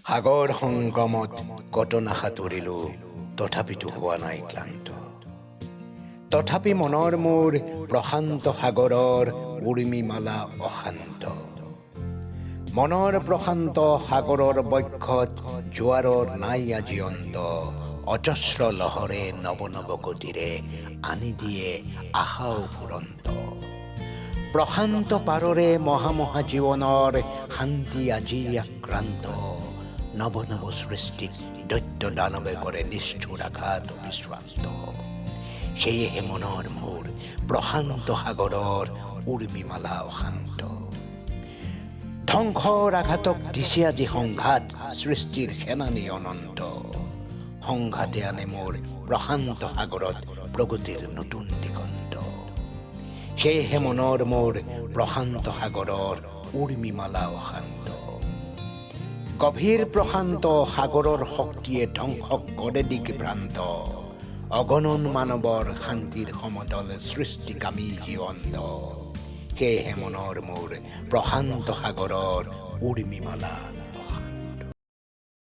সাগৰ সংগমত কত নাসাঁতুৰিলো, তথাপিতো হোৱা নাই ক্লান্ত। তথাপি মনৰ মোৰ প্ৰশান্ত সাগৰৰ উৰ্মিমালা অশান্ত। মনৰ প্ৰশান্ত সাগৰৰ বক্ষত জোৱাৰৰ নাই আজি অন্ত। অজস্ৰ লহৰে নৱ নৱ গতিৰে আনি দিয়ে আশাও ফুৰন্ত। প্ৰশান্ত পাৰৰে মহামহা জীৱনৰ শান্তি আজি আক্ৰান্ত। নৱ নৱ সৃষ্টিক দৈত্য দানৱে কৰে নিষ্ঠুৰ আঘাত বিশ্ৰান্ত। সেয়েহে মনৰ মোৰ প্ৰশান্ত সাগৰৰ উৰ্মিমালা অশান্ত। ধ্বংসৰ আঘাতক দিছে আজি সংঘাত, সৃষ্টিৰ সেনানী অনন্ত। সংঘাতে আনে মোৰ প্ৰশান্ত সাগৰত প্ৰগতিৰ নতুন দিগন্ত। সেয়েহে মনৰ মোৰ প্ৰশান্ত সাগৰৰ উৰ্মিমালা অশান্ত। গভীৰ প্ৰশান্ত সাগৰৰ শক্তিয়ে ধ্বংসক কৰে দিগভ্ৰান্ত। অগণন মানৱৰ শান্তিৰ সমতল সৃষ্টিকামী জীৱন্ত। সেয়েহে মনৰ মোৰ প্ৰশান্ত সাগৰৰ উৰ্মিমালা